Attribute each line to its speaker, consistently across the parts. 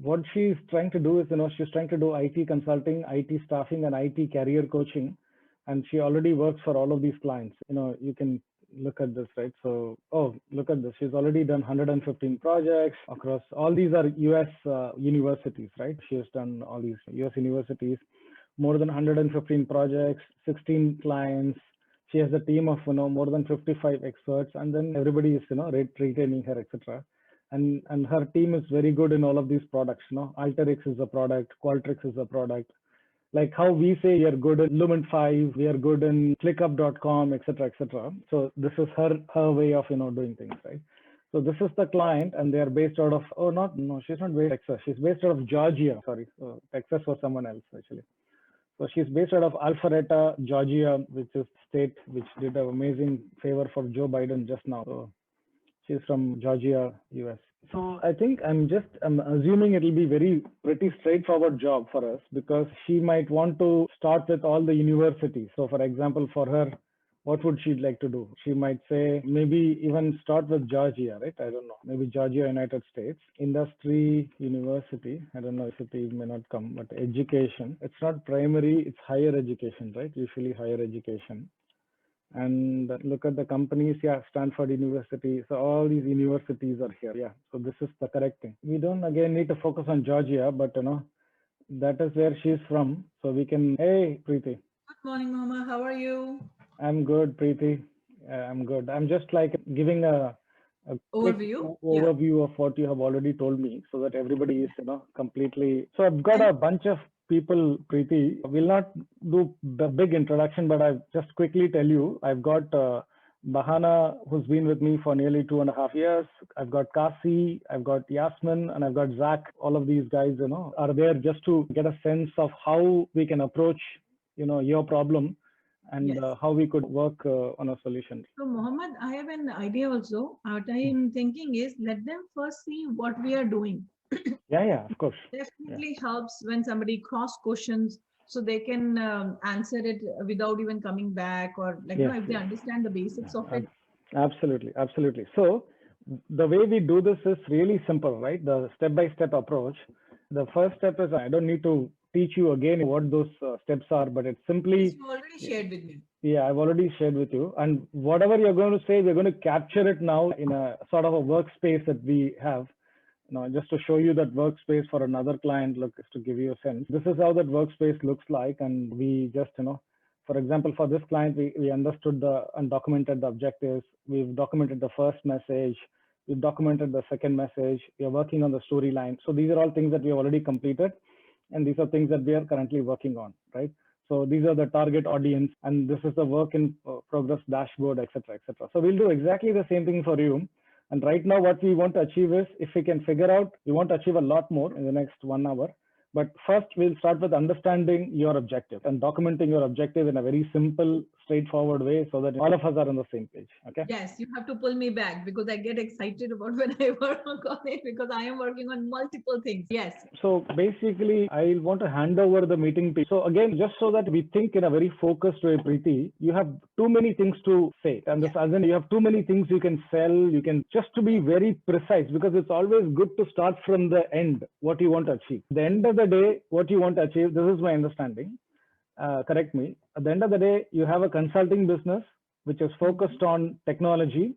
Speaker 1: what she's trying to do is, she's trying to do IT consulting, IT staffing, and IT career coaching. And she already works for all of these clients. You can look at this, right? So, oh, look at this. She's already done 115 projects across all these are US universities, right? She has done all these US universities, more than 115 projects, 16 clients. She has a team of more than 55 experts, and then everybody is retaining her, etc. And her team is very good in all of these products. Alteryx is a product, Qualtrics is a product. Like how we say we are good in Lumen 5, we are good in ClickUp.com, etc., etc. So this is her way of doing things, right? So this is the client, and they are based out of she's not based in Texas. She's based out of Georgia. Sorry, Texas was someone else actually. So she's based out of Alpharetta, Georgia, which is state which did an amazing favor for Joe Biden just now. So she's from Georgia, US. So I think I'm assuming it'll be pretty straightforward job for us, because she might want to start with all the universities. So for example, for her, what would she like to do? She might say maybe even start with Georgia, right? I don't know. Maybe Georgia, United States. Industry, university. I don't know if it may not come, but education. It's not primary, it's higher education, right? Usually higher education. And look at the companies. Yeah, Stanford University. So all these universities are here. Yeah. So this is the correct thing. We don't again need to focus on Georgia, but that is where she's from. So we can. Hey, Preeti.
Speaker 2: Good morning, Mama. How are you?
Speaker 1: I'm good, Preeti. I'm good. I'm just like giving a quick overview of what you have already told me, so that everybody is completely. So I've got a bunch of people, Preeti. We'll not do the big introduction, but I'll just quickly tell you. I've got Bahana, who's been with me for nearly 2.5 years. I've got Kasi, I've got Yasmin, and I've got Zach. All of these guys, are there just to get a sense of how we can approach, your problem, and how we could work on a solution.
Speaker 2: So, Mohammed, I have an idea also. What I am thinking is, let them first see what we are doing.
Speaker 1: Yeah, of course.
Speaker 2: Definitely helps when somebody cross questions, so they can answer it without even coming back, or if they understand the basics of it.
Speaker 1: Absolutely. So the way we do this is really simple, right? The step-by-step approach. The first step is, I don't need to teach you again what those steps are, but it's simply.
Speaker 2: You already shared with me.
Speaker 1: Yeah, I've already shared with you. And whatever you're going to say, we're going to capture it now in a sort of a workspace that we have. Just to show you that workspace for another client, look, just to give you a sense. This is how that workspace looks like. And we just, for example, for this client, we understood and documented the objectives. We've documented the first message. We've documented the second message. We are working on the storyline. So these are all things that we have already completed. And these are things that we are currently working on, right? So these are the target audience, and this is the work in progress dashboard, etc., etc. So we'll do exactly the same thing for you. And right now, what we want to achieve is, if we can figure out, we want to achieve a lot more in the next 1 hour. But first, we'll start with understanding your objective and documenting your objective in a very simple, straightforward way, so that all of us are on the same page. Okay?
Speaker 2: Yes, you have to pull me back, because I get excited about when I work on it, because I am working on multiple things. Yes.
Speaker 1: So basically, I want to hand over the meeting to you. So again, just so that we think in a very focused way, Preeti, you have too many things to say. And as in, you have too many things you can sell. You can just to be very precise, because it's always good to start from the end, what you want to achieve. At the end of the day, what you want to achieve, this is my understanding. Correct me. At the end of the day, you have a consulting business which is focused on technology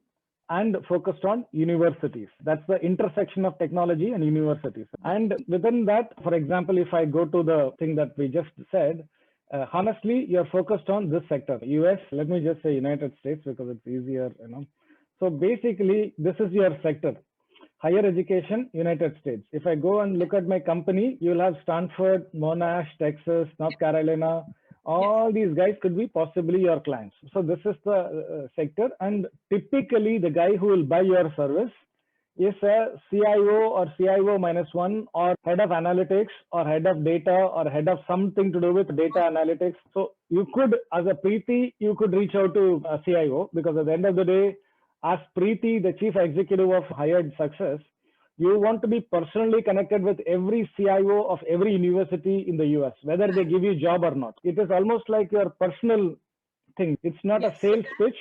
Speaker 1: and focused on universities. That's the intersection of technology and universities. And within that, for example, if I go to the thing that we just said, honestly, you're focused on this sector, US, let me just say United States, because it's easier, So basically, this is your sector. Higher education, United States. If I go and look at my company, you'll have Stanford, Monash, Texas, North Carolina. All these guys could be possibly your clients. So this is the sector. And typically, the guy who will buy your service is a CIO or CIO -1, or head of analytics, or head of data, or head of something to do with data analytics. So you could, as a Preeti, you could reach out to a CIO, because at the end of the day, as Preeti, the chief executive of Hired Success, you want to be personally connected with every CIO of every university in the US, whether they give you a job or not. It is almost like your personal thing. It's not a sales pitch.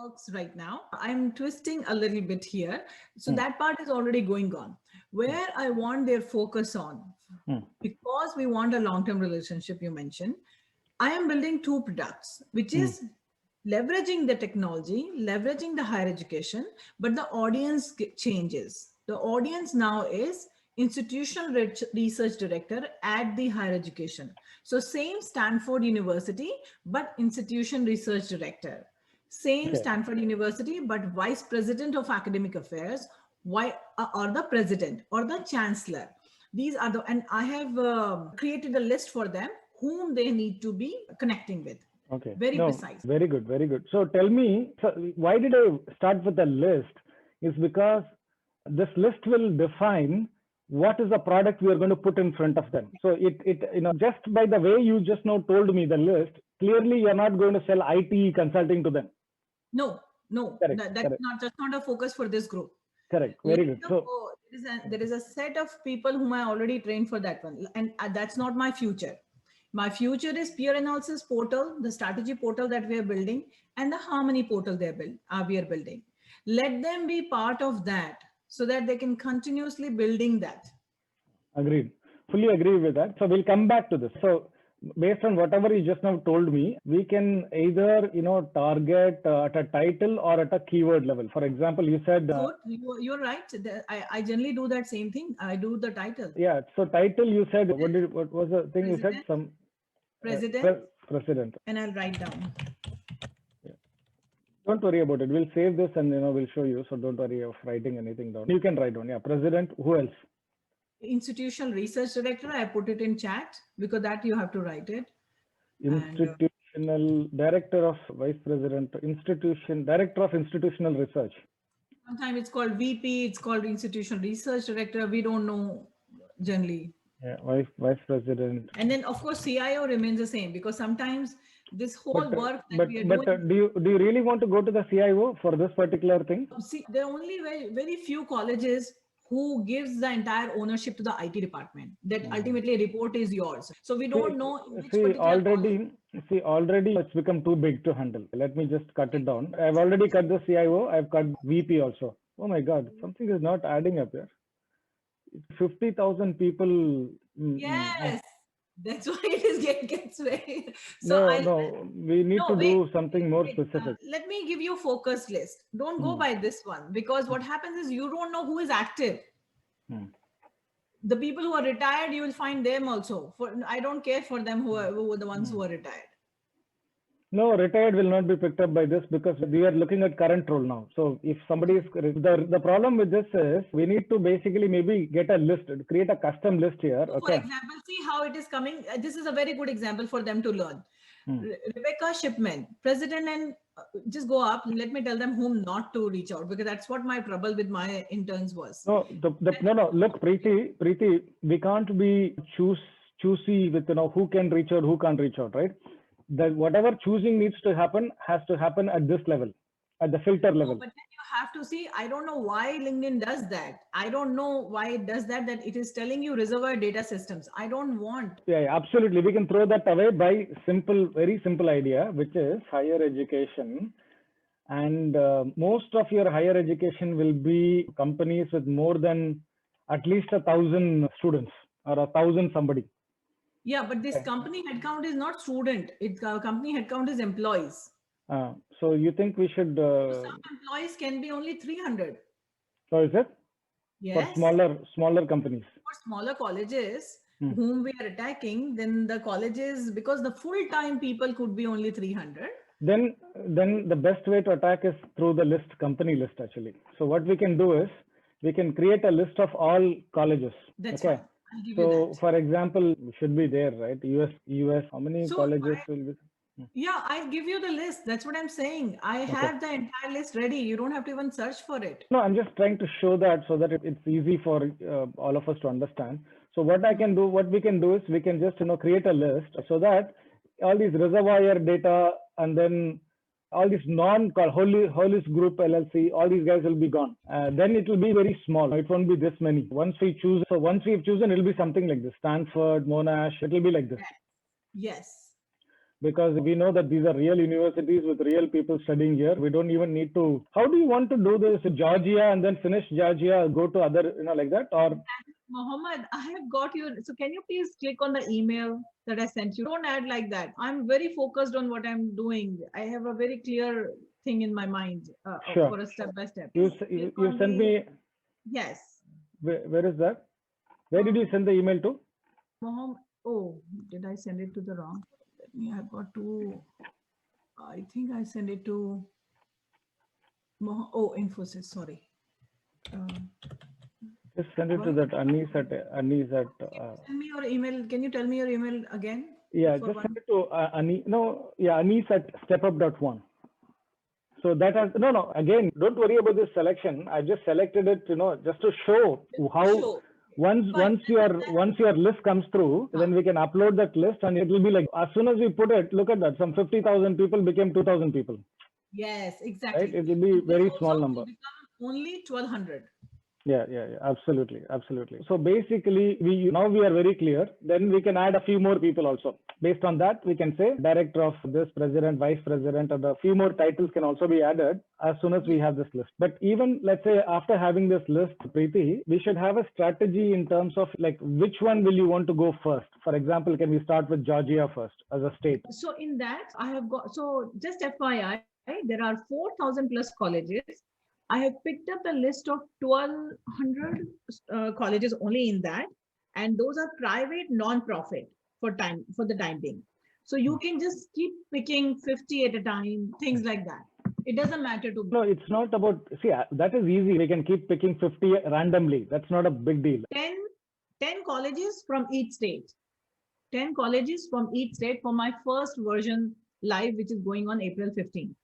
Speaker 2: Works right now. I'm twisting a little bit here. So that part is already going on. where I want their focus on, because we want a long-term relationship, you mentioned, I am building two products, which is leveraging the technology, leveraging the higher education, but the audience changes. The audience now is institutional research director at the higher education. So same Stanford University, but institution research director. Same Stanford University, but vice president of academic affairs, why, or the president or the chancellor. These are the, and I have created a list for them whom they need to be connecting with.
Speaker 1: Okay.
Speaker 2: Very precise.
Speaker 1: Very good. Very good. So tell me, so why did I start with a list? Is because this list will define what is the product we are going to put in front of them. So just by the way you just now told me the list, clearly you're not going to sell IT consulting to them.
Speaker 2: No, that's not a focus for this group.
Speaker 1: Correct. Very good. So
Speaker 2: there is a set of people whom I already trained for that one, and that's not my future. My future is peer analysis portal, the strategy portal that we are building, and the Harmony portal we are building. Let them be part of that so that they can continuously building that.
Speaker 1: Agreed. Fully agree with that. So we'll come back to this. So based on whatever you just now told me, we can either, target at a title or at a keyword level. For example, you said...
Speaker 2: You're right. I generally do that same thing. I do the title.
Speaker 1: Yeah. So title, you said, what was the thing
Speaker 2: President,
Speaker 1: you said? President.
Speaker 2: And I'll write down.
Speaker 1: Yeah. Don't worry about it. We'll save this and, we'll show you. So don't worry of writing anything down. You can write down. Yeah. President. Who else?
Speaker 2: Institutional research director. I put it in chat because that you have to write it.
Speaker 1: Institutional director of vice president, director of institutional research.
Speaker 2: Sometimes it's called VP, it's called institutional research director. We don't know generally.
Speaker 1: Yeah, vice president.
Speaker 2: And then of course CIO remains the same because sometimes this whole work that we are doing.
Speaker 1: Do you really want to go to the CIO for this particular thing?
Speaker 2: See, there are only very few colleges who gives the entire ownership to the IT department, that ultimately a report is yours. So we don't know.
Speaker 1: Already it's become too big to handle. Let me just cut it down. I've already cut the CIO. I've cut VP also. Oh my God, something is not adding up here. 50,000 people.
Speaker 2: Yes, that's why it gets very.
Speaker 1: So we need to do something more specific.
Speaker 2: Let me give you a focus list. Don't go by this one, because what happens is you don't know who is active. The people who are retired, you will find them also. I don't care for them who are the ones who are retired.
Speaker 1: No, retired will not be picked up by this because we are looking at current role now. So if somebody is, the problem with this is we need to basically maybe get a list, create a custom list here.
Speaker 2: So for example, see how it is coming. This is a very good example for them to learn. Rebecca Shipman, president, and just go up. Let me tell them whom not to reach out, because that's what my trouble with my interns was.
Speaker 1: No, look, Preeti, we can't be choosy with, who can reach out, who can't reach out, right? Whatever choosing needs to happen has to happen at this level, at the filter level.
Speaker 2: But then you have to see, I don't know why LinkedIn does that. I don't know why it does that it is telling you reservoir data systems. I don't want.
Speaker 1: Yeah, absolutely. We can throw that away by very simple idea, which is higher education. And most of your higher education will be companies with more than at least 1,000 students or 1,000 somebody.
Speaker 2: Yeah, but this company headcount is not student. Company headcount is employees.
Speaker 1: So you think we should...
Speaker 2: some employees can be only 300.
Speaker 1: So is it?
Speaker 2: Yes.
Speaker 1: For smaller companies.
Speaker 2: For smaller colleges whom we are attacking, then the colleges, because the full-time people could be only 300.
Speaker 1: Then the best way to attack is through the list, company list actually. So what we can do is, we can create a list of all colleges.
Speaker 2: That's okay.
Speaker 1: So, for example, should be there, right? US, how many colleges will be?
Speaker 2: Yeah, I'll give you the list. That's what I'm saying. I have the entire list ready. You don't have to even search for it.
Speaker 1: No, I'm just trying to show that so that it's easy for all of us to understand. So what we can do is we can just, create a list so that all these reservoir data and then all these Hollis Group LLC, all these guys will be gone. Then it will be very small. It won't be this many. Once we've chosen, it will be something like this. Stanford, Monash, it will be like this.
Speaker 2: Yes.
Speaker 1: because we know that these are real universities with real people studying here. We don't even need to. How do you want to do this? Georgia and then finish Georgia, go to other, like that, or?
Speaker 2: Mohammed, I have got you. So can you please click on the email that I sent you? Don't add like that. I'm very focused on what I'm doing. I have a very clear thing in my mind
Speaker 1: Sure.
Speaker 2: for a step by step.
Speaker 1: You sent me.
Speaker 2: Yes.
Speaker 1: Where is that? Where did you send the email to?
Speaker 2: Mohammed. Oh, did I send it to the wrong? Let me. I've got two. I think I sent it to. Infosys. Sorry.
Speaker 1: Just send it to that Anis at.
Speaker 2: Send me your email. Can you tell me your email again?
Speaker 1: Yeah, just send it to Anis. No, yeah, Anis at stepup.one. So that has no. Again, don't worry about this selection. I just selected it, just to show how. Once your list comes through, then we can upload that list, and it will be like, as soon as we put it, look at that, some 50,000 people became 2,000 people.
Speaker 2: Yes, exactly.
Speaker 1: Right? It will be very small number.
Speaker 2: Only 1,200.
Speaker 1: Yeah, absolutely. So basically, we are very clear. Then we can add a few more people also. Based on that, we can say director of this, president, vice president, and a few more titles can also be added as soon as we have this list. But even, let's say, after having this list, Preeti, we should have a strategy in terms of like, which one will you want to go first? For example, can we start with Georgia first as a state?
Speaker 2: So in that, I have got, so just FYI, there are 4,000 plus colleges. I have picked up a list of 1,200 colleges only in that, and those are private, non-profit for the time being. So you can just keep picking 50 at a time, things like that. It doesn't matter to me.
Speaker 1: No, it's not about, see, that is easy. We can keep picking 50 randomly. That's not a big deal.
Speaker 2: 10 colleges from each state. 10 colleges from each state for my first version live, which is going on April 15th.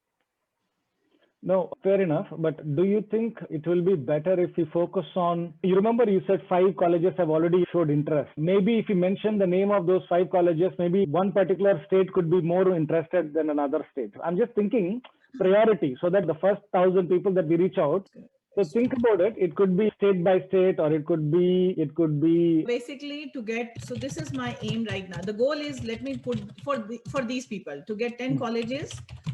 Speaker 1: No, fair enough. But do you think it will be better if we focus on, you remember you said 5 colleges have already showed interest. Maybe if you mention the name of those 5 colleges, maybe one particular state could be more interested than another state. I'm just thinking priority, so that the first 1,000 people that we reach out, so think about it. It could be state by state, or it could be
Speaker 2: basically to get. So this is my aim right now. The goal is, let me put for these people to get 10 colleges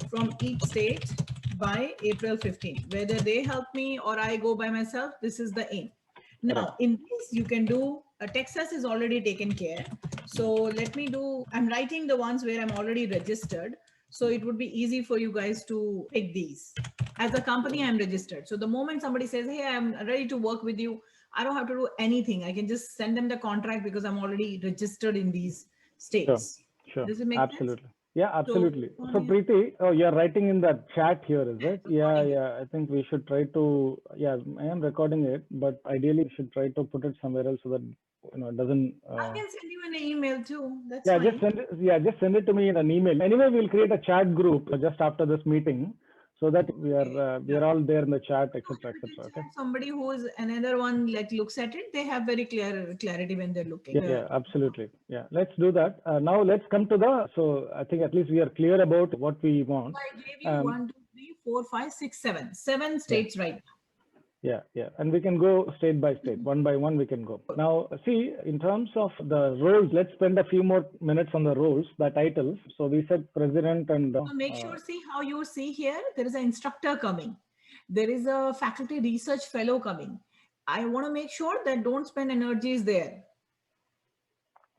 Speaker 2: from each state by April 15th. Whether they help me or I go by myself, this is the aim. Now, in this, you can do, Texas is already taken care. So let me do, I'm writing the ones where I'm already registered. So it would be easy for you guys to pick these. As a company, I'm registered. So the moment somebody says, hey, I'm ready to work with you, I don't have to do anything. I can just send them the contract because I'm already registered in these states.
Speaker 1: Sure.
Speaker 2: Does it make
Speaker 1: Absolutely.
Speaker 2: sense?
Speaker 1: Yeah, absolutely. So Preeti, you're writing in the chat here, is it? Yeah. I think we should try to, I am recording it, but ideally we should try to put it somewhere else so that, it doesn't.
Speaker 2: I can send you an email too. That's
Speaker 1: fine. Just send it to me in an email. Anyway, we'll create a chat group just after this meeting, so that we are all there in the chat, etc. Okay.
Speaker 2: Somebody who is another one looks at it, they have very clarity when they're looking.
Speaker 1: Yeah, absolutely. Yeah, let's do that. Now let's come to so I think at least we are clear about what we want.
Speaker 2: I gave you 1, 2, 3, 4, 5, 6, 7 states right now.
Speaker 1: Yeah. And we can go state by state, one by one we can go. Now, see, in terms of the roles, let's spend a few more minutes on the roles, the titles. So we said president and...
Speaker 2: So make sure, see how you see here, there is an instructor coming. There is a faculty research fellow coming. I want to make sure that don't spend energies there.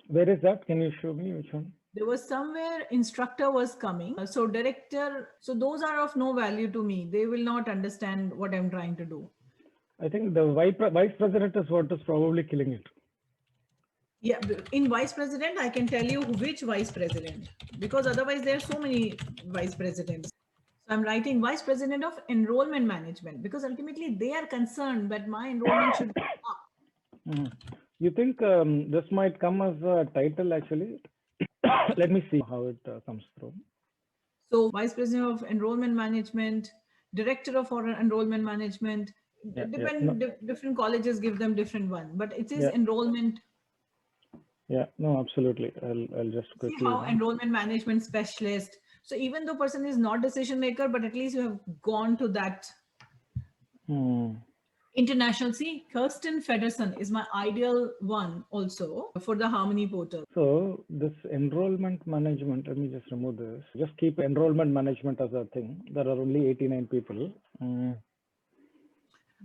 Speaker 1: Where is that? Can you show me which one?
Speaker 2: There was somewhere instructor was coming. So director, so those are of no value to me. They will not understand what I'm trying to do.
Speaker 1: I think the vice president is what is probably killing it.
Speaker 2: Yeah, in vice president, I can tell you which vice president, because otherwise there are so many vice presidents. So I'm writing vice president of enrollment management, because ultimately they are concerned that my enrollment should go up.
Speaker 1: You think this might come as a title actually? Let me see how it comes through.
Speaker 2: So vice president of enrollment management, director of enrollment management, different colleges give them different one, but it is enrollment.
Speaker 1: Yeah, no, absolutely. I'll just quickly.
Speaker 2: See how enrollment management specialist. So even though person is not decision maker, but at least you have gone to that. International. See, Kirsten Feddersen is my ideal one also for the Harmony portal.
Speaker 1: So this enrollment management, let me just remove this. Just keep enrollment management as a thing. There are only 89 people.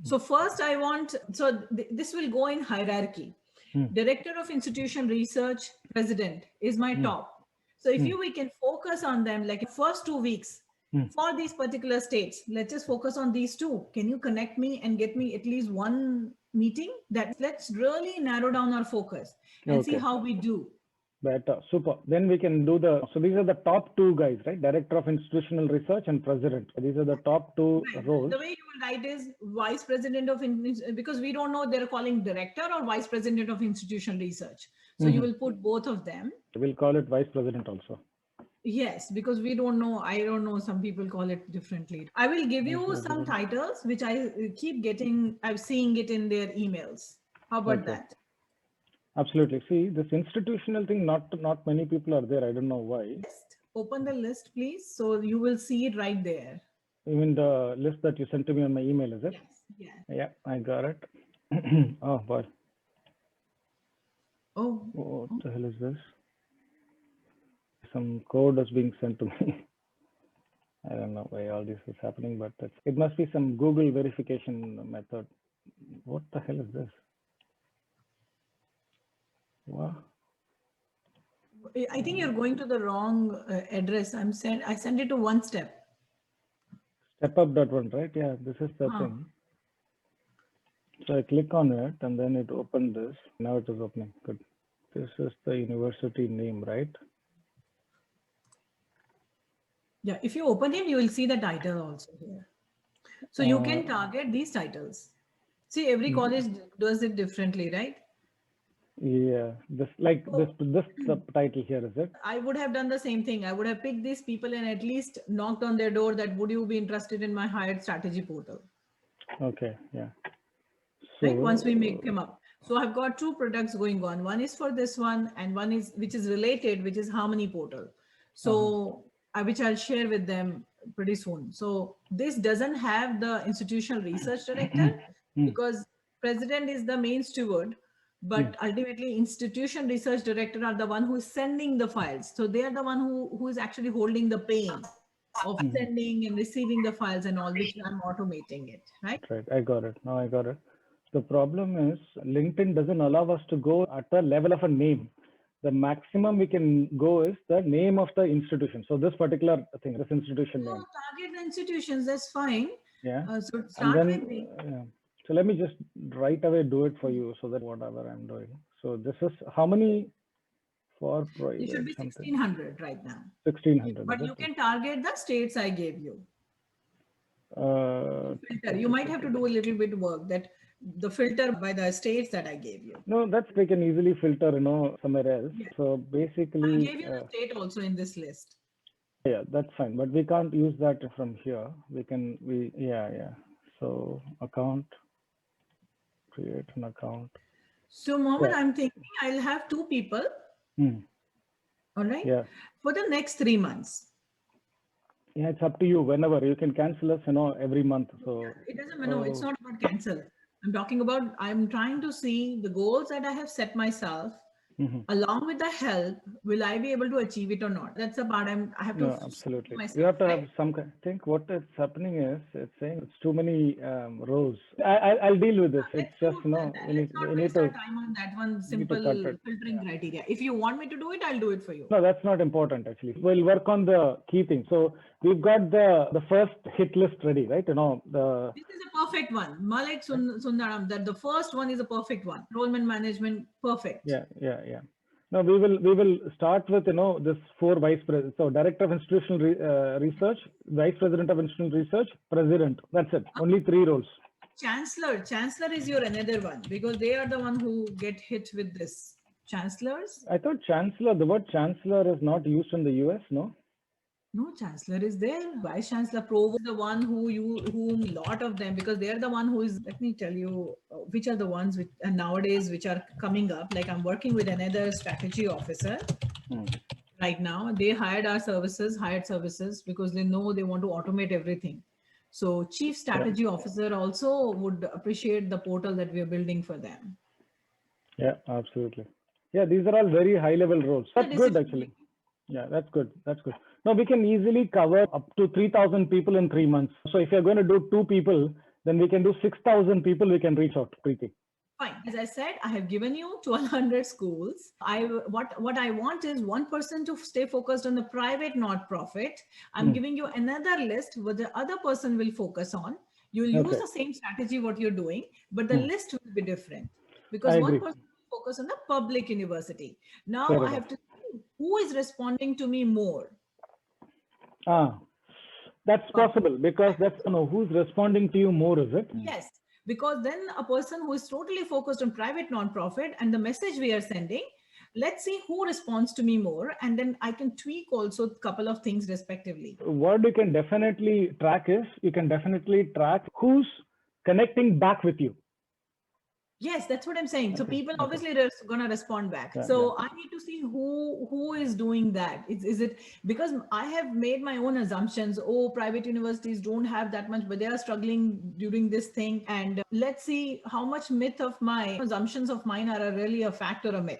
Speaker 2: So first I want, so this will go in hierarchy. Director of Institution Research, President is my top. So if we can focus on them, like first 2 weeks for these particular states, let's just focus on these two. Can you connect me and get me at least one meeting? That let's really narrow down our focus and see how we do.
Speaker 1: Better, super. Then we can do the, so these are the top two guys, right? Director of Institutional Research and President. These are the top two roles.
Speaker 2: The way you will write is Vice President of, because we don't know they're calling Director or Vice President of Institutional Research. So you will put both of them.
Speaker 1: We'll call it Vice President also.
Speaker 2: Yes, because we don't know. I don't know. Some people call it differently. I will give you some titles, which I keep getting. I'm seeing it in their emails. How about that?
Speaker 1: Absolutely. See, this institutional thing, not many people are there. I don't know why.
Speaker 2: Open the list, please. So you will see it right there.
Speaker 1: You mean the list that you sent to me on my email, is it?
Speaker 2: Yes.
Speaker 1: Yeah, I got it. Oh, boy.
Speaker 2: Oh.
Speaker 1: What the hell is this? Some code is being sent to me. I don't know why all this is happening, but it must be some Google verification method. What the hell is this? Wow.
Speaker 2: I think you're going to the wrong address. I sent it to one step.
Speaker 1: StepUp.one, right? Yeah, this is the thing. So I click on it and then it opened this. Now it is opening. Good. This is the university name, right?
Speaker 2: Yeah, if you open it, you will see the title also here. So you can target these titles. See, every college does it differently, right?
Speaker 1: Yeah, this the title here, is it?
Speaker 2: I would have done the same thing. I would have picked these people and at least knocked on their door that would you be interested in my hired strategy portal?
Speaker 1: Okay, yeah.
Speaker 2: So, right, once we make them up. So I've got two products going on. One is for this one and one is which is related, which is Harmony portal. So which I'll share with them pretty soon. So this doesn't have the institutional research director because president is the main steward. But ultimately, institution research director are the one who is sending the files. So they are the one who is actually holding the pain of sending and receiving the files and all, which I'm automating it, right?
Speaker 1: Right, I got it. Now I got it. The problem is LinkedIn doesn't allow us to go at the level of a name. The maximum we can go is the name of the institution. So this particular thing, this institution name.
Speaker 2: Target the institutions, that's fine.
Speaker 1: Yeah.
Speaker 2: So start with me.
Speaker 1: So let me just right away do it for you so that whatever I'm doing. So this is how many for private?
Speaker 2: It should be 1600 right now.
Speaker 1: 1600.
Speaker 2: But you can target the states I gave you. Filter. You might have to do a little bit of work that the filter by the states that I gave you.
Speaker 1: No, that's we can easily filter, somewhere else. Yeah. So basically,
Speaker 2: I gave you the state also in this list.
Speaker 1: Yeah, that's fine. But we can't use that from here. Yeah. So account. Create an account.
Speaker 2: So Mohammed, I'm thinking I'll have two people. All right.
Speaker 1: Yeah.
Speaker 2: For the next 3 months.
Speaker 1: Yeah, it's up to you. Whenever you can cancel us, every month. So
Speaker 2: it doesn't matter. No, it's not about cancel. I'm talking about. I'm trying to see the goals that I have set myself. Along with the help, will I be able to achieve it or not? That's the part I have to.
Speaker 1: No, absolutely. You have to have some. I think what is happening is it's saying it's too many rows. I'll deal with this. It's just
Speaker 2: we need to time on that one simple filtering criteria. If you want me to do it, I'll do it for you.
Speaker 1: No, that's not important actually. We'll work on the key thing. So we've got the first hit list ready, right? This
Speaker 2: is a perfect one. Malik Sundaram. That the first one is a perfect one. Enrollment management, perfect.
Speaker 1: Yeah. Now we will start with this 4 vice presidents. So director of institutional research, vice president of institutional research, president. That's it. Only 3 roles.
Speaker 2: Chancellor is your another one because they are the one who get hit with this. Chancellors.
Speaker 1: I thought chancellor. The word chancellor is not used in the US. No.
Speaker 2: No, chancellor is there. Vice chancellor, provost, the one whom lot of them, because they're the one who is. Let me tell you which are the ones which nowadays which are coming up. Like I'm working with another strategy officer right now. They hired services because they know they want to automate everything. So chief strategy officer also would appreciate the portal that we are building for them.
Speaker 1: Yeah, absolutely. Yeah, these are all very high level roles. That's good actually. Yeah, that's good. That's good. Now we can easily cover up to 3,000 people in 3 months. So if you're going to do 2 people, then we can do 6,000 people we can reach out, Preeti.
Speaker 2: Fine. As I said, I have given you 1,200 schools. What I want is one person to stay focused on the private not-profit. I'm giving you another list what the other person will focus on. You'll use the same strategy what you're doing, but the list will be different because one person will focus on the public university. Now I have to see who is responding to me more.
Speaker 1: That's possible because that's who's responding to you more, is it?
Speaker 2: Yes. Because then a person who is totally focused on private nonprofit and the message we are sending, let's see who responds to me more. And then I can tweak also a couple of things respectively.
Speaker 1: What you can definitely track is you can definitely track who's connecting back with you.
Speaker 2: Yes, that's what I'm saying. So people obviously are going to respond back. So I need to see who is doing that. Is it because I have made my own assumptions? Oh, private universities don't have that much, but they are struggling during this thing. And let's see how much myth of my assumptions of mine are really a fact or a myth.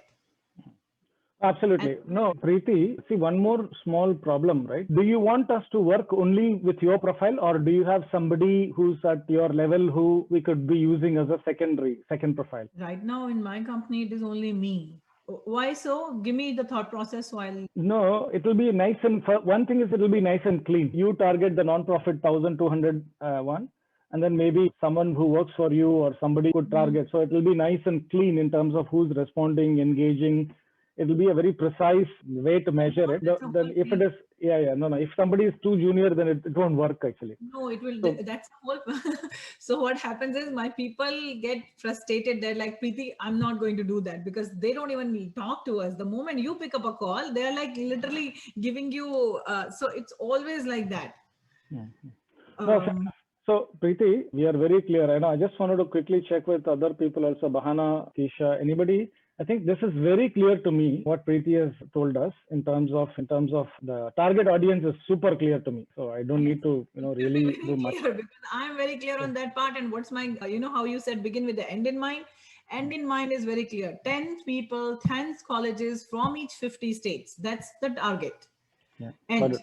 Speaker 1: Absolutely. No, Preeti, see one more small problem, right? Do you want us to work only with your profile or do you have somebody who's at your level who we could be using as a second profile?
Speaker 2: Right now in my company, it is only me. Why so? Give me the thought process while.
Speaker 1: No, it will be nice and one thing is it will be nice and clean. You target the non-profit 1,200 one, and then maybe someone who works for you or somebody could target. So it will be nice and clean in terms of who's responding, engaging. It will be a very precise way to measure it. Then if it is, no. If somebody is too junior, then it won't work actually.
Speaker 2: No, it will. So, that's the whole. So what happens is my people get frustrated. They're like, Preeti, I'm not going to do that because they don't even talk to us. The moment you pick up a call, they're like literally giving you. So it's always like that.
Speaker 1: So Preeti, we are very clear. I just wanted to quickly check with other people also. Bahana, Keisha, anybody? I think this is very clear to me what Preeti has told us in terms of the target audience is super clear to me. So I don't need to really do much.
Speaker 2: Because I'm very clear on that part. And what's my how you said begin with the end in mind. End in mind is very clear. 10 people, 10 colleges from each 50 states. That's the target.
Speaker 1: Yeah.
Speaker 2: And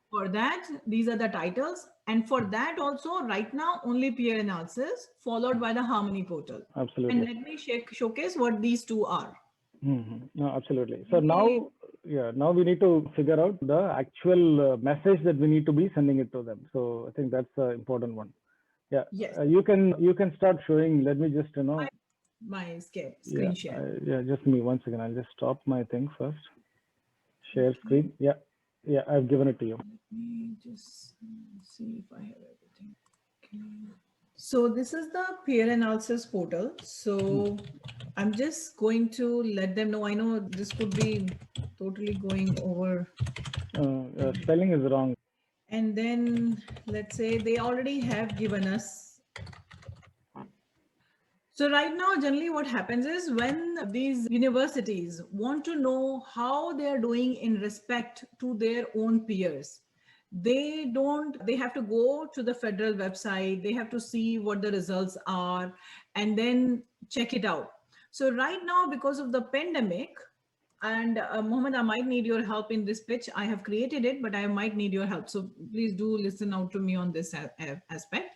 Speaker 2: for that, these are the titles. And for that also, right now, only peer analysis followed by the Harmony portal.
Speaker 1: Absolutely.
Speaker 2: And let me showcase what these two are.
Speaker 1: No, absolutely. So now we need to figure out the actual message that we need to be sending it to them. So I think that's an important one. Yeah.
Speaker 2: Yes.
Speaker 1: You can start showing. Let me just
Speaker 2: my screen share.
Speaker 1: Just me 1 second. I'll just stop my thing first. Share screen. Yeah, I've given it to you.
Speaker 2: Let me just see if I have everything. Okay. So this is the peer analysis portal. So I'm just going to let them know. I know this could be totally going over.
Speaker 1: Spelling is wrong.
Speaker 2: And then let's say they already have given us. So right now, generally what happens is when these universities want to know how they're doing in respect to their own peers, they have to go to the federal website, they have to see what the results are and then check it out. So right now, because of the pandemic, and Mohammed, I might need your help in this pitch. I have created it, but I might need your help. So please do listen out to me on this aspect.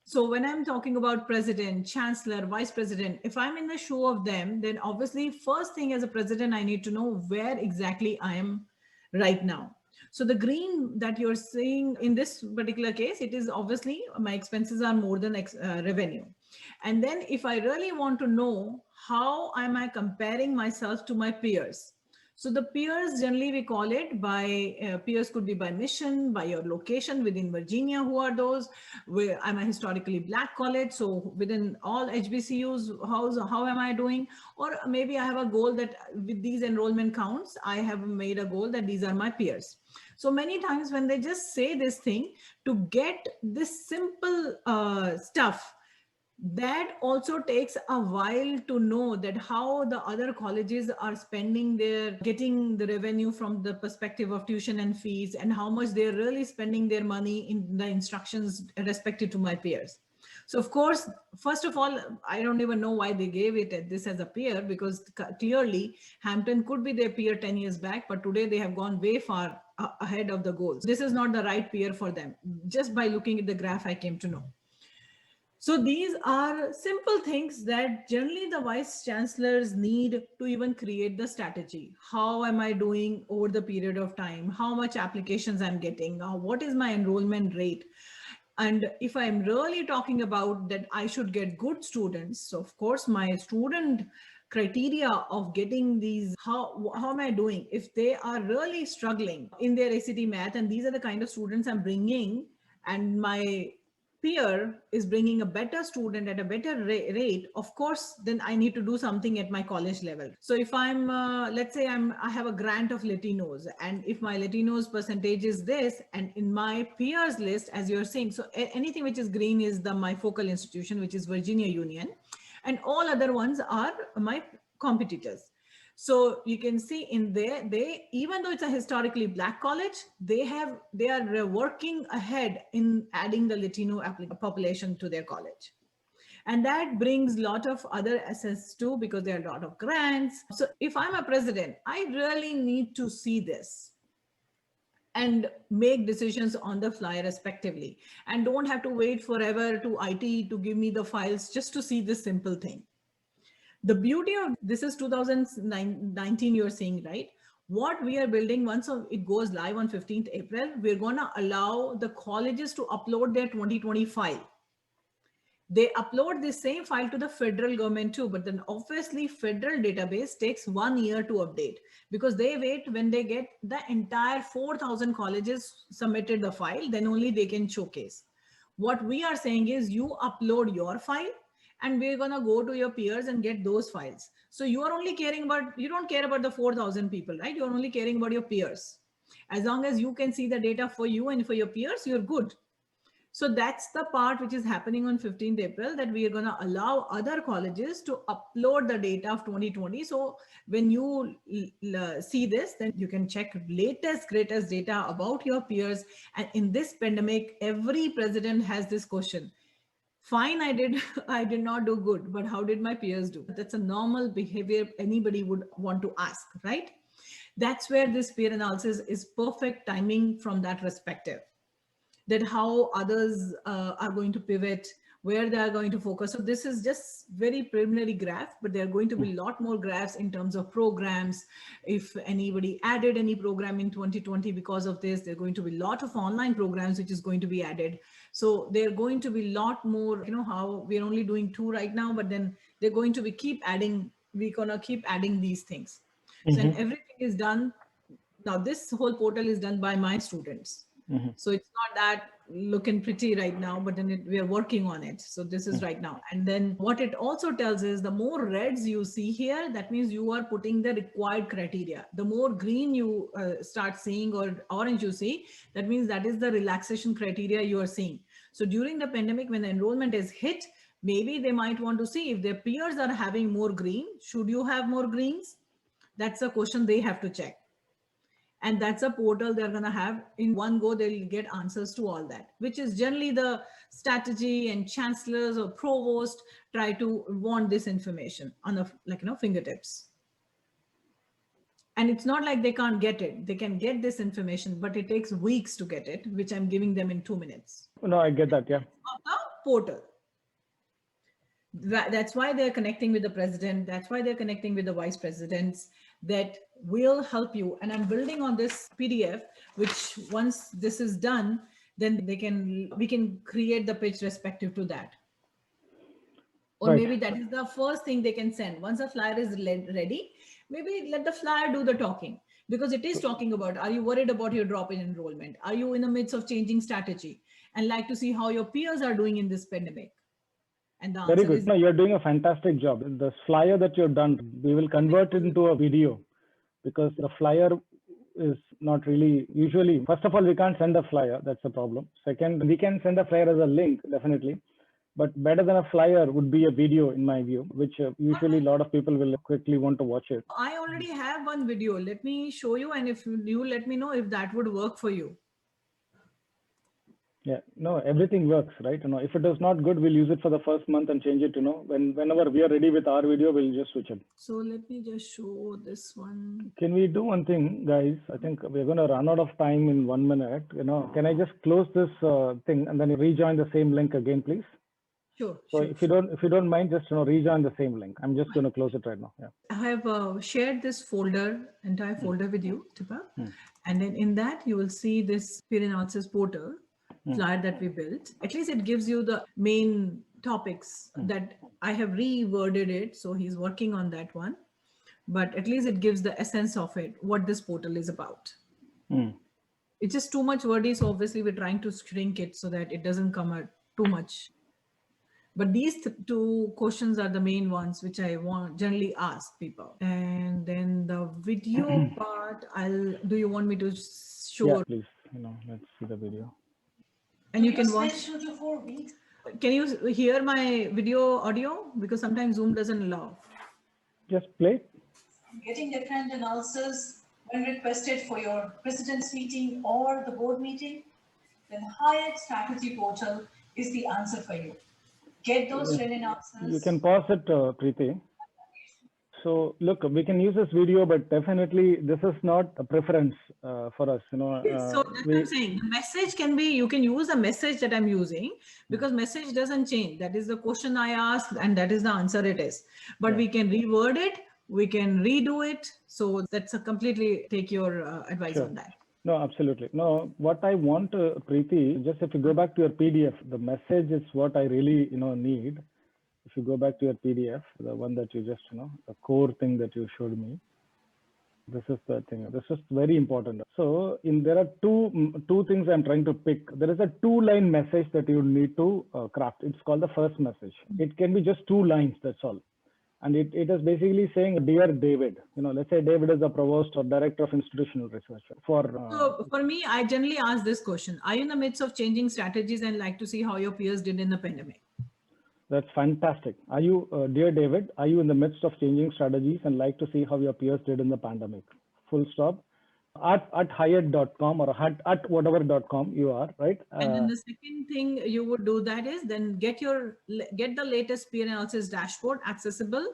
Speaker 2: So when I'm talking about president, chancellor, vice president, if I'm in the shoe of them, then obviously first thing as a president, I need to know where exactly I am right now. So the green that you're seeing in this particular case, it is obviously my expenses are more than revenue. And then if I really want to know how am I comparing myself to my peers? So the peers, generally we call it by, peers could be by mission, by your location within Virginia, who are those? Where I'm a historically Black college, so within all HBCUs, how am I doing? Or maybe I have a goal that with these enrollment counts, I have made a goal that these are my peers. So many times when they just say this thing, to get this simple stuff, That also takes a while to know that how the other colleges are spending getting the revenue from the perspective of tuition and fees, and how much they're really spending their money in the instructions respective to my peers. So of course, first of all, I don't even know why they gave it this as a peer, because clearly Hampton could be their peer 10 years back, but today they have gone way far ahead of the goals. This is not the right peer for them. Just by looking at the graph, I came to know. So these are simple things that generally the vice chancellors need to even create the strategy. How am I doing over the period of time? How much applications I'm getting? What is my enrollment rate? And if I'm really talking about that I should get good students, so of course my student criteria of getting these, how am I doing? If they are really struggling in their ACT math, and these are the kind of students I'm bringing, and my peer is bringing a better student at a better rate, of course, then I need to do something at my college level. So if I'm, let's say I have a grant of Latinos, and if my Latinos percentage is this, and in my peers list, as you're saying, so anything which is green is my focal institution, which is Virginia Union, and all other ones are my competitors. So you can see in there, even though it's a historically Black college, they are working ahead in adding the Latino population to their college. And that brings a lot of other assets too, because there are a lot of grants. So if I'm a president, I really need to see this and make decisions on the fly respectively, and don't have to wait forever to IT to give me the files just to see this simple thing. The beauty of this is 2019, you're seeing, right? What we are building, once it goes live on 15th April, we're going to allow the colleges to upload their 2020 file. They upload the same file to the federal government too, but then obviously federal database takes 1 year to update, because they wait when they get the entire 4,000 colleges submitted the file, then only they can showcase. What we are saying is you upload your file, and we're going to go to your peers and get those files. So you are only caring about, you don't care about the 4,000 people, right? You're only caring about your peers. As long as you can see the data for you and for your peers, you're good. So that's the part which is happening on 15th April, that we are going to allow other colleges to upload the data of 2020. So when you see this, then you can check latest, greatest data about your peers. And in this pandemic, every president has this question. Fine, I did not do good, but how did my peers do? That's a normal behavior anybody would want to ask, right? That's where this peer analysis is perfect timing from that perspective, that how others are going to pivot, where they are going to focus. So this is just very preliminary graph, but there are going to be a lot more graphs in terms of programs. If anybody added any program in 2020 because of this, there are going to be a lot of online programs which is going to be added. So they're going to be a lot more, how we're only doing 2 right now, but then they're going to be keep adding, we're gonna keep adding these things. So and everything is done. Now this whole portal is done by my students. So it's not that looking pretty right now, but then we are working on it. So this is right now. And then what it also tells is the more reds you see here, that means you are putting the required criteria. The more green you start seeing or orange you see, that means that is the relaxation criteria you are seeing. So during the pandemic, when the enrollment is hit, maybe they might want to see if their peers are having more green. Should you have more greens? That's a question they have to check. And that's a portal they're going to have in one go. They'll get answers to all that, which is generally the strategy, and chancellors or provost try to want this information on the fingertips. And it's not like they can't get it. They can get this information, but it takes weeks to get it, which I'm giving them in 2 minutes.
Speaker 1: No, I get that. Yeah.
Speaker 2: A portal. That's why they're connecting with the president. That's why they're connecting with the vice presidents, that will help you. And I'm building on this PDF, which once this is done, then we can create the pitch respective to that. Or maybe that is the first thing they can send. Once a flyer is ready, maybe let the flyer do the talking, because it is talking about, are you worried about your drop in enrollment? Are you in the midst of changing strategy and like to see how your peers are doing in this pandemic? And the
Speaker 1: very good. No, you're doing a fantastic job. The flyer that you've done, we will convert it into a video, because the flyer is not really usually. First of all, we can't send a flyer. That's a problem. Second, we can send a flyer as a link, definitely. but better than a flyer would be a video in my view, which usually a lot of people will quickly want to watch it.
Speaker 2: I already have one video. Let me show you, and if you let me know if that would work for you.
Speaker 1: Yeah, no, everything works, right? If it is not good, we'll use it for the first month and change it. Whenever we are ready with our video, we'll just switch it.
Speaker 2: So let me just show this one.
Speaker 1: Can we do one thing, guys? I think we're going to run out of time in 1 minute. Can I just close this thing and then rejoin the same link again, please?
Speaker 2: Sure.
Speaker 1: So if you don't mind, just rejoin the same link. I'm just going to close it right now. Yeah.
Speaker 2: I have shared this entire folder with you, Tipa. And then in that you will see this peer analysis portal flyer that we built. At least it gives you the main topics that I have reworded it. So he's working on that one, but at least it gives the essence of it, what this portal is about. It's just too much wordy. So obviously we're trying to shrink it so that it doesn't come out too much. But these two questions are the main ones which I generally ask people. And then the video part, do you want me to show?
Speaker 1: Yeah, please. Let's see the video.
Speaker 2: And you can watch. 2 to 4 weeks. Can you hear my video audio? Because sometimes Zoom doesn't allow.
Speaker 1: Just play.
Speaker 3: Getting the trend analysis when requested for your president's meeting or the board meeting, then Hyatt Strategy Portal is the answer for you. Get those trend analysis.
Speaker 1: You can pause it, Preeti. So look, we can use this video, but definitely this is not a preference for us.
Speaker 2: So that's what I'm saying. The message can be, you can use the message that I'm using because message doesn't change. That is the question I asked and that is the answer it is. But we can reword it, we can redo it. So that's completely take your advice on that.
Speaker 1: No, absolutely. No, what I want, Preeti, just if you go back to your PDF, the message is what I really, need. If you go back to your PDF, the one that you just, the core thing that you showed me, this is the thing. This is very important. So there are two things I'm trying to pick. There is a 2-line message that you need to craft. It's called the first message. It can be just 2 lines, that's all. And it is basically saying, dear David, let's say David is the provost or director of institutional research.
Speaker 2: So for me, I generally ask this question. Are you in the midst of changing strategies and like to see how your peers did in the pandemic?
Speaker 1: That's fantastic. Are you, dear David, are you in the midst of changing strategies and like to see how your peers did in the pandemic? Full stop. At Hyatt.com or at whatever.com you are, right?
Speaker 2: And then the second thing you would do that is then get the latest peer analysis dashboard accessible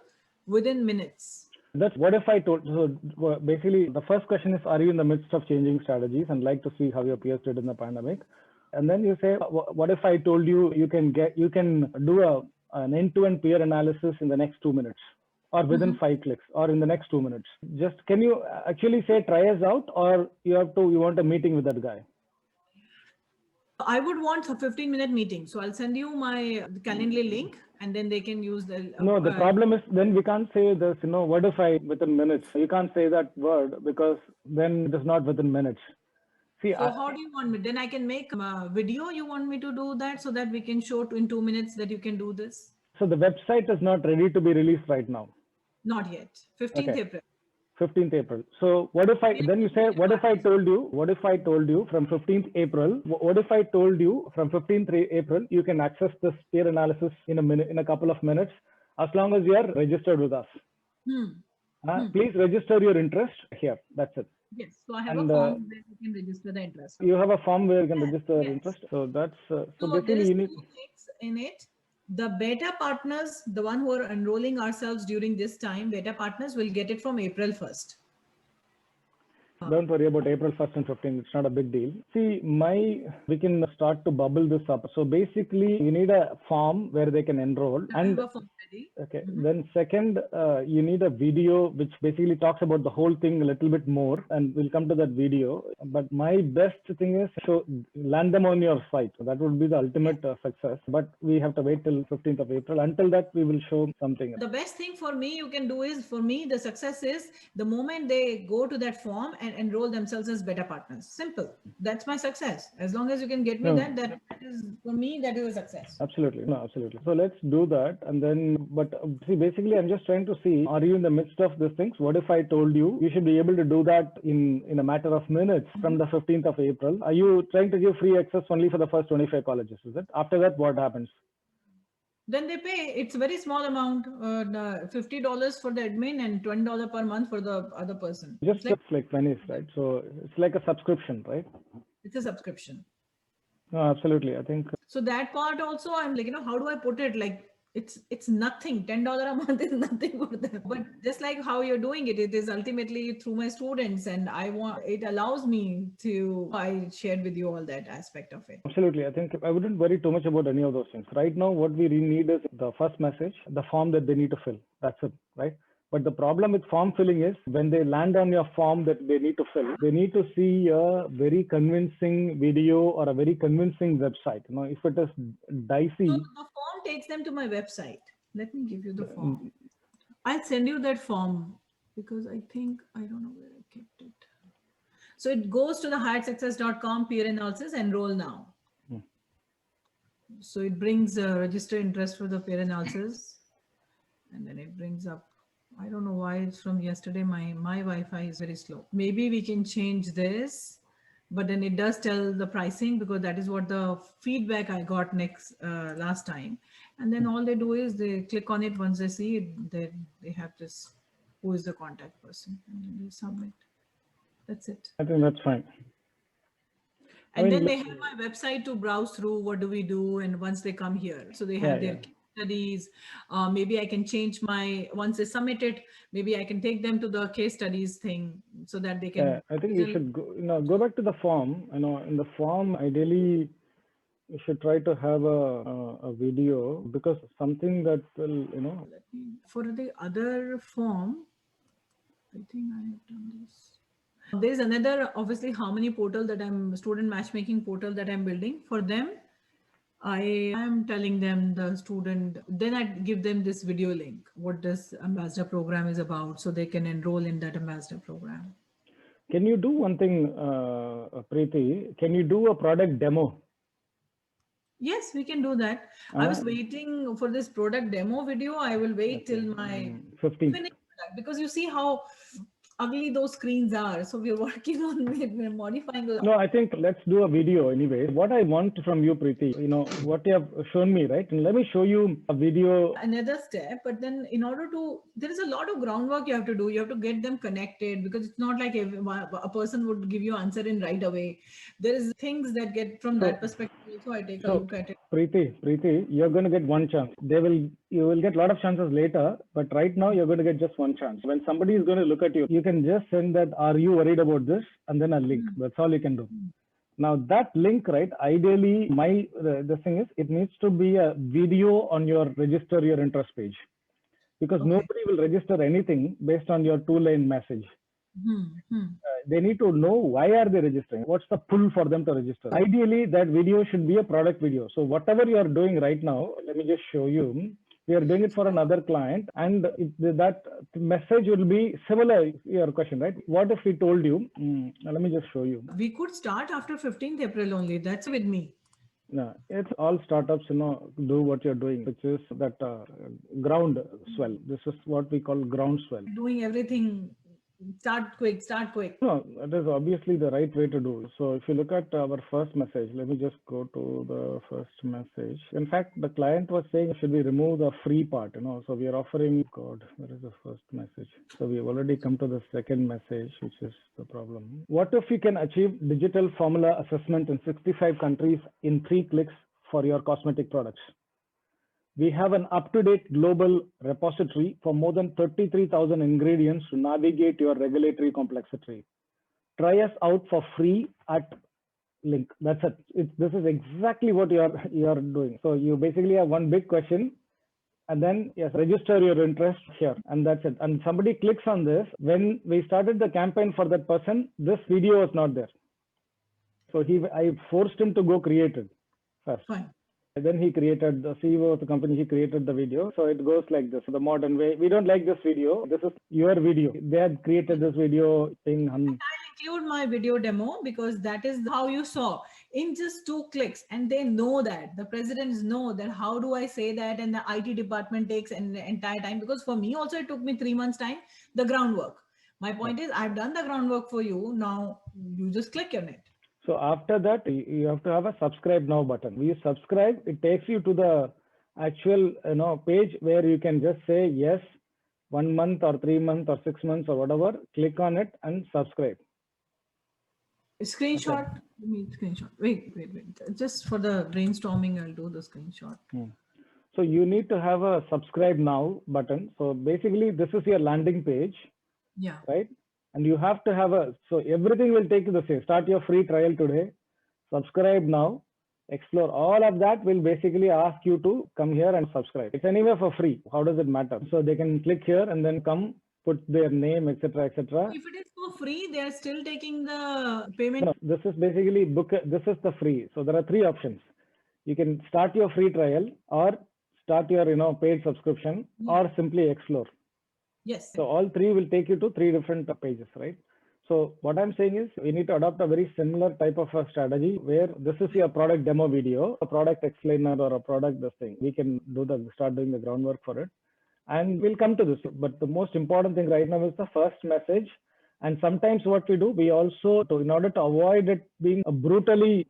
Speaker 2: within minutes.
Speaker 1: That's what if I told, so basically the first question is, are you in the midst of changing strategies and like to see how your peers did in the pandemic? And then you say, what if I told you, you can do an end-to-end peer analysis in the next 2 minutes or within 5 clicks or in the next 2 minutes? Just, can you actually say, try us out, or you want a meeting with that guy?
Speaker 2: I would want a 15-minute meeting. So I'll send you my Calendly link and then they can use the...
Speaker 1: No, the problem is then we can't say this, what if I within minutes? You can't say that word because then it is not within minutes. See,
Speaker 2: so how do you want me? Then I can make a video. You want me to do that so that we can show in 2 minutes that you can do this?
Speaker 1: So the website is not ready to be released right now.
Speaker 2: Not yet. 15th April.
Speaker 1: 15th April. So what if then you say, what if I told you from 15th April, what if I told you from 15th April, you can access this peer analysis in a couple of minutes, as long as you are registered with us. Please register your interest here. That's it.
Speaker 2: Yes. So I have a form where you can register the interest.
Speaker 1: You have a form where you can register your interest. So that's, so basically you need
Speaker 2: 2 things in it. The beta partners, the one who are enrolling ourselves during this time, beta partners will get it from April 1st.
Speaker 1: Don't worry about April 1st and 15th. It's not a big deal. See, we can start to bubble this up. So basically, you need a form where they can enroll. And okay, then second, you need a video which basically talks about the whole thing a little bit more, and we'll come to that video. But my best thing is land them on your site. So that would be the ultimate success. But we have to wait till 15th of April. Until that, we will show something.
Speaker 2: The best thing for me you can do is, for me, the success is the moment they go to that form and enroll themselves as beta partners. Simple. That's my success. As long as you can get me that is, for me, that is a success.
Speaker 1: Absolutely. No, absolutely. So let's do that. And then, but see, basically, I'm just trying to see, are you in the midst of these things? What if I told you, you should be able to do that in a matter of minutes from the 15th of April? Are you trying to give free access only for the first 25 colleges? Is it? After that, what happens?
Speaker 2: then they pay. It's a very small amount, $50 for the admin and $20 per month for the other person.
Speaker 1: Just like pennies, right? So it's like a subscription, right?
Speaker 2: It's a subscription.
Speaker 1: No, absolutely. I think
Speaker 2: So that part also, I'm like, how do I put it? Like, it's nothing. $10 a month is nothing for them. But just like how you're doing it, it is ultimately through my students, and it allows me to. I shared with you all that aspect of it.
Speaker 1: absolutely. I think I wouldn't worry too much about any of those things. Right now, what we really need is the first message, the form that they need to fill. That's it, right? But the problem with form filling is when they land on your form that they need to fill, they need to see a very convincing video or a very convincing website. If it is dicey.
Speaker 2: So the form takes them to my website. Let me give you the form. I'll send you that form because I don't know where I kept it. So it goes to the hiredsuccess.com peer analysis, enroll now. So it brings register interest for the peer analysis. And then it brings up, I don't know why it's from yesterday. My Wi-Fi is very slow. Maybe we can change this, but then it does tell the pricing because that is what the feedback I got last time. And then all they do is they click on it. Once they see it, they have this, who is the contact person, and then they submit. That's it.
Speaker 1: I think that's fine.
Speaker 2: And then they have my website to browse through. What do we do? And once they come here, so they have their studies. Maybe I can change once they submit it, maybe I can take them to the case studies thing so that they can.
Speaker 1: I think you should go back to the form. In the form, ideally, you should try to have a video, because something that will,
Speaker 2: For the other form, I think I have done this. There's another, obviously, Harmony portal student matchmaking portal that I'm building for them. I am telling them the student, then I give them this video link, what this ambassador program is about, so they can enroll in that ambassador program.
Speaker 1: Can you do one thing, Preeti? Can you do a product demo?
Speaker 2: Yes, we can do that. I was waiting for this product demo video. I will wait till my
Speaker 1: 15th.
Speaker 2: Because you see how ugly those screens are. So we're working on modifying those.
Speaker 1: No, I think let's do a video anyway. What I want from you, Preeti, what you have shown me, right? And let me show you a video.
Speaker 2: Another step, but then there is a lot of groundwork you have to do. You have to get them connected, because it's not like a person would give you answer in right away. There is things that get from that perspective. So I take a look at it.
Speaker 1: Preeti, you're going to get one chance. You will get a lot of chances later, but right now you're going to get just one chance. When somebody is going to look at you, you can just send that, are you worried about this? And then a link. That's all you can do. Now that link, right? Ideally, the thing is, it needs to be a video on your register your interest page, because nobody will register anything based on your 2-line message. They need to know, why are they registering? What's the pull for them to register? Ideally, that video should be a product video. So whatever you are doing right now, let me just show you. We are doing it for another client, and that message will be similar. Your question, right? What if we told you? Let me just show you.
Speaker 2: We could start after 15th April only. That's with me.
Speaker 1: No, it's all startups, do what you're doing, which is that ground swell. This is what we call ground swell.
Speaker 2: Doing everything. Start quick.
Speaker 1: No, that is obviously the right way to do. So if you look at our first message, let me just go to the first message. In fact, the client was saying, should we remove the free part? So we are offering, where is the first message? So we have already come to the second message, which is the problem. What if you can achieve digital formula assessment in 65 countries in 3 clicks for your cosmetic products? We have an up-to-date global repository for more than 33,000 ingredients to navigate your regulatory complexity. Try us out for free at link. That's it. This is exactly what you are doing. So you basically have one big question, and then register your interest here, and that's it. And somebody clicks on this. When we started the campaign for that person, this video was not there. So I forced him to go create it first.
Speaker 2: Fine.
Speaker 1: Then he created, the CEO of the company, he created the video. So it goes like this, the modern way. We don't like this video. This is your video. They had created this video thing.
Speaker 2: I'll include my video demo, because that is how you saw in just 2 clicks. And they know that, the presidents know that, how do I say that? And the IT department takes an entire time, because for me also, it took me 3 months time, the groundwork. My point is, I've done the groundwork for you. Now you just click on it.
Speaker 1: So after that, you have to have a subscribe now button. When you subscribe, it takes you to the actual, page where you can just say yes, 1 month or 3 months or 6 months or whatever, click on it and subscribe.
Speaker 2: Screenshot. Give me screenshot. Wait. Just for the brainstorming, I'll do the screenshot.
Speaker 1: So you need to have a subscribe now button. So basically this is your landing page,
Speaker 2: Yeah.
Speaker 1: right? And you have to have so everything will take you the same. Start your free trial today, subscribe now, explore. All of that will basically ask you to come here and subscribe. It's anywhere for free. How does it matter? So they can click here and then come, put their name, etc., etc.
Speaker 2: If it is for free, they are still taking the payment.
Speaker 1: No, this is basically this is the free. So there are 3 options. You can start your free trial, or start your paid subscription, or simply explore.
Speaker 2: Yes.
Speaker 1: So all 3 will take you to 3 different pages, right? So what I'm saying is we need to adopt a very similar type of a strategy where this is your product demo video, a product explainer, or a product this thing. We can start doing the groundwork for it, and we'll come to this. But the most important thing right now is the first message. And sometimes what we do, we also, in order to avoid it being brutally,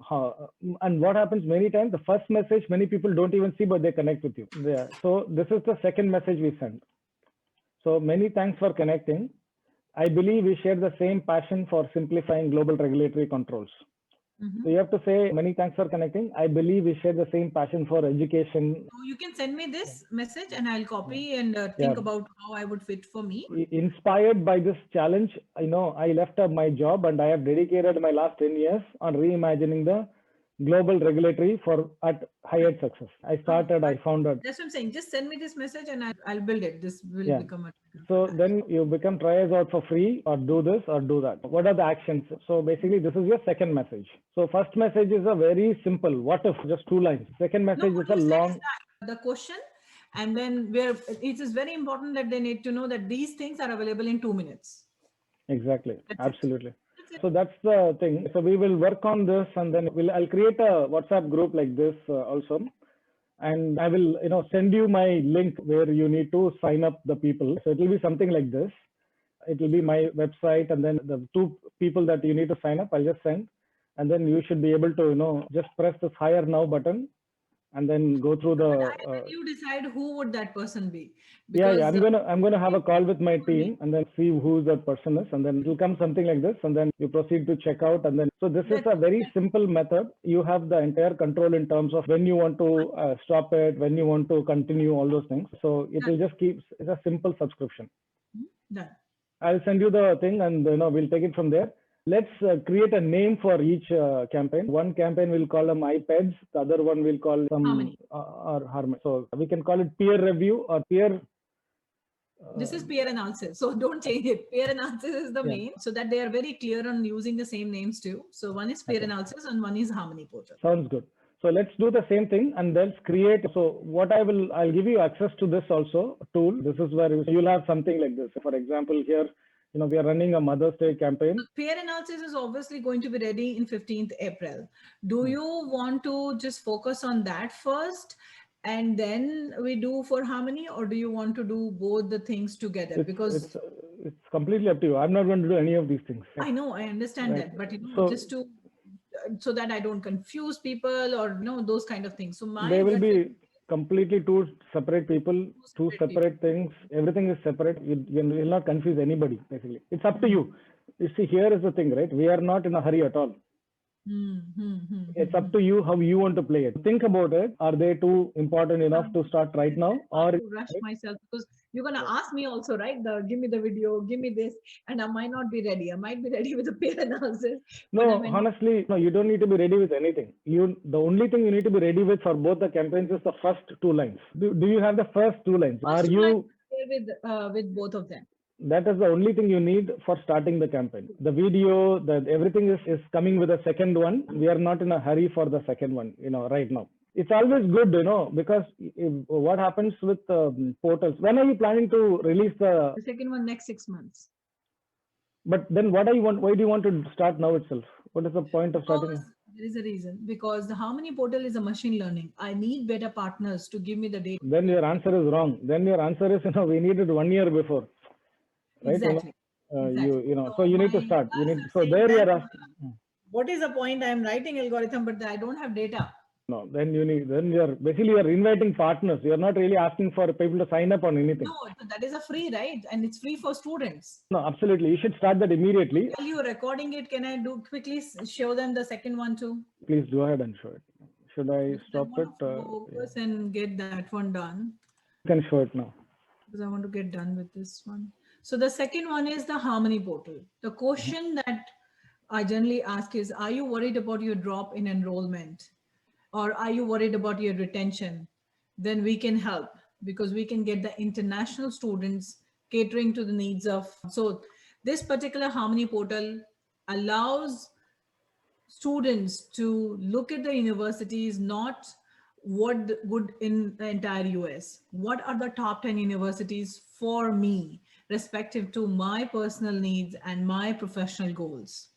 Speaker 1: and what happens many times, the first message, many people don't even see, but they connect with you. Yeah. So this is the second message we send. So many thanks for connecting. I believe we share the same passion for simplifying global regulatory controls. So you have to say, many thanks for connecting. I believe we share the same passion for education.
Speaker 2: So you can send me this message and I'll copy and think about how I would fit for me.
Speaker 1: Inspired by this challenge, I left my job and I have dedicated my last 10 years on reimagining the global regulatory at Hyatt Success. I founded.
Speaker 2: That's what I'm saying. Just send me this message and I'll build it. This will become a.
Speaker 1: So then you become try us out for free, or do this or do that. What are the actions? So basically this is your second message. So first message is a very simple, what if, just 2 lines. Second message is a long.
Speaker 2: The question, and then it is very important that they need to know that these things are available in 2 minutes.
Speaker 1: Exactly. Absolutely. So that's the thing. So we will work on this, and then I'll create a WhatsApp group like this also. And I will, send you my link where you need to sign up the people. So it will be something like this. It will be my website, and then the 2 people that you need to sign up, I'll just send. And then you should be able to, just press this hire now button and then go through the.
Speaker 2: You decide who would that person be.
Speaker 1: Because I'm gonna have a call with my team and then see who that person is, and then it will come something like this, and then you proceed to check out, and then so this is a very simple method. You have the entire control in terms of when you want to stop it, when you want to continue, all those things. So it will just it's a simple subscription.
Speaker 2: Done.
Speaker 1: I'll send you the thing, and we'll take it from there. Let's create a name for each campaign. One campaign we'll call them iPads. The other one we'll call some
Speaker 2: Harmony.
Speaker 1: Or Harmony. So we can call it peer review or peer.
Speaker 2: This is peer analysis. So don't change it. Peer analysis is the main, so that they are very clear on using the same names too. So one is peer analysis and one is Harmony portal.
Speaker 1: Sounds good. So let's do the same thing, and let's create. So what I'll give you access to this also tool. This is where you'll have something like this. For example, here, we are running a Mother's Day campaign.
Speaker 2: Peer analysis is obviously going to be ready in 15th April. Do you want to just focus on that first and then we do for Harmony, or do you want to do both the things together? Because
Speaker 1: it's completely up to you. I'm not going to do any of these things.
Speaker 2: I know, I understand that, but just to so that I don't confuse people or those kind of things. So
Speaker 1: there will be completely 2 separate people, 2 separate things. Everything is separate. You will not confuse anybody. Basically, it's up to you. You see, here is the thing, right? We are not in a hurry at all. It's up to you how you want to play it. Think about it. Are they too important enough to start right now, or
Speaker 2: rush myself? Because you're gonna ask me also, right? Give me the video, give me this, and I might not be ready. I might be ready with the peer analysis.
Speaker 1: No, honestly, no. You don't need to be ready with anything. The only thing you need to be ready with for both the campaigns is the first 2 lines. Do you have the first 2 lines?
Speaker 2: Are you with both of them?
Speaker 1: That is the only thing you need for starting the campaign. The video, everything is coming with a second one. We are not in a hurry for the second one, right now. It's always good, because what happens with portals? When are you planning to release the
Speaker 2: second one? Next 6 months.
Speaker 1: But then why do you want to start now itself? What is the point of starting?
Speaker 2: There is a reason, because the Harmony portal is a machine learning. I need better partners to give me the data.
Speaker 1: Then your answer is wrong. Then your answer is, we need it 1 year before. Right?
Speaker 2: Exactly.
Speaker 1: So you need to start. So there you are asking.
Speaker 2: What is the point? I'm writing algorithm, but I don't have data.
Speaker 1: No, then you're inviting partners. You're not really asking for people to sign up on anything.
Speaker 2: No, that is a free, right? And it's free for students.
Speaker 1: No, absolutely. You should start that immediately.
Speaker 2: While you're recording it, can I quickly show them the second one too?
Speaker 1: Please go ahead and show it. Should I stop it?
Speaker 2: Focus and get that one done.
Speaker 1: You can show it now.
Speaker 2: Because I want to get done with this one. So the second one is the Harmony portal. The question that I generally ask is, are you worried about your drop in enrollment? Or are you worried about your retention? Then we can help, because we can get the international students catering to the needs of. So this particular Harmony portal allows students to look at the universities, not what would in the entire US, what are the top 10 universities for me, respective to my personal needs and my professional goals.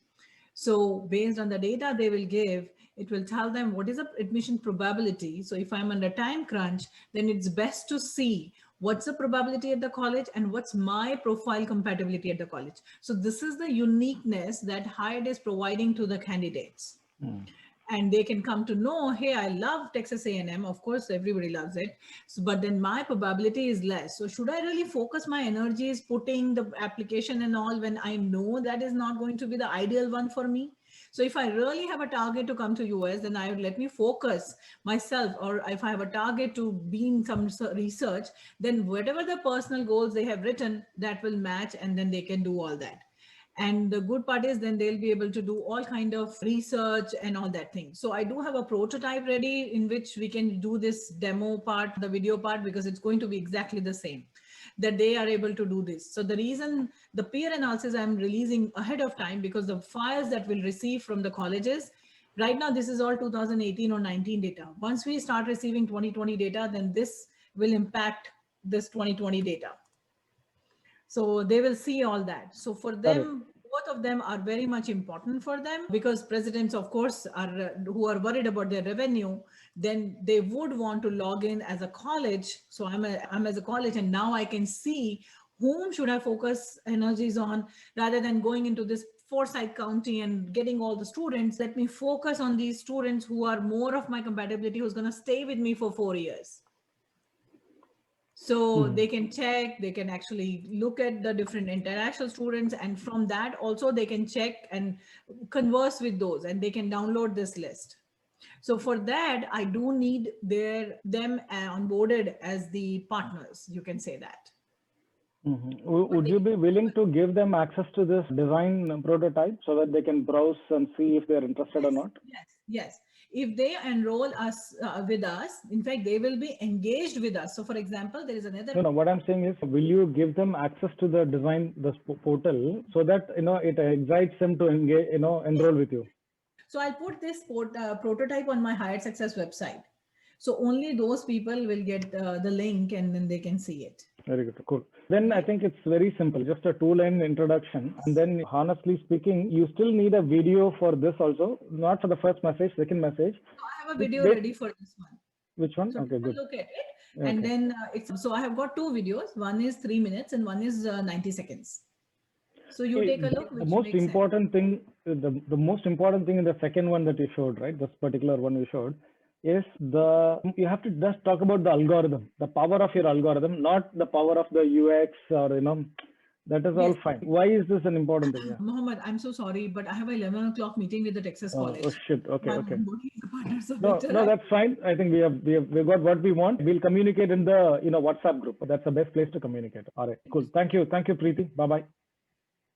Speaker 2: So based on the data they will give, it will tell them what is the admission probability. So if I'm under time crunch, then it's best to see what's the probability at the college and what's my profile compatibility at the college. So this is the uniqueness that Hired is providing to the candidates. And they can come to know, hey, I love Texas A&M. Of course, everybody loves it. So, but then my probability is less. So should I really focus my energies putting the application and all when I know that is not going to be the ideal one for me? So if I really have a target to come to US, then I would let me focus myself, or if I have a target to be in some research, then whatever the personal goals they have written, that will match, and then they can do all that. And the good part is then they'll be able to do all kind of research and all that thing. So I do have a prototype ready in which we can do this demo part, the video part, because it's going to be exactly the same, that they are able to do this. So the reason the peer analysis I'm releasing ahead of time, because the files that we'll receive from the colleges, right now this is all 2018 or 19 data. Once we start receiving 2020 data, then this will impact this 2020 data. So they will see all that. So for them, both of them are very much important for them, because presidents, of course, are who are worried about their revenue, then they would want to log in as a college. So I'm as a college, and now I can see whom should I focus energies on, rather than going into this Forsyth County and getting all the students. Let me focus on these students who are more of my compatibility, who's going to stay with me for 4 years. So they can check, they can actually look at the different international students, and from that also they can check and converse with those, and they can download this list. So for that, I do need them onboarded as the partners, you can say that.
Speaker 1: Would you be willing to give them access to this design prototype so that they can browse and see if they're interested or not?
Speaker 2: Yes. If they enroll us with us, in fact, they will be engaged with us. So for example, there is another.
Speaker 1: No, what I'm saying is, will you give them access to the design, this portal, so that, it excites them to engage, enroll with you?
Speaker 2: So I'll put this prototype on my Hired Success website. So only those people will get the link, and then they can see it.
Speaker 1: Very good. Cool. Then I think it's very simple, just a 2-line introduction. And then honestly speaking, you still need a video for this also, not for the first message, second message.
Speaker 2: So I have a video ready for this one.
Speaker 1: Which one?
Speaker 2: So
Speaker 1: okay, good.
Speaker 2: Look at it. Okay. And then so I have got 2 videos. One is 3 minutes and one is 90 seconds. So you take a look.
Speaker 1: The most important thing, the most important thing in the second one that you showed, right? This particular one you showed, is you have to just talk about the algorithm, the power of your algorithm, not the power of the UX or, that is all fine. Why is this an important thing? Yeah.
Speaker 2: Mohammed, I'm so sorry, but I have a 11 o'clock meeting with the Texas College.
Speaker 1: Oh shit. Okay.
Speaker 2: No,
Speaker 1: that's fine. I think we got what we want. We'll communicate in the, WhatsApp group. That's the best place to communicate. All right. Cool. Thank you. Thank you, Preeti. Bye-bye.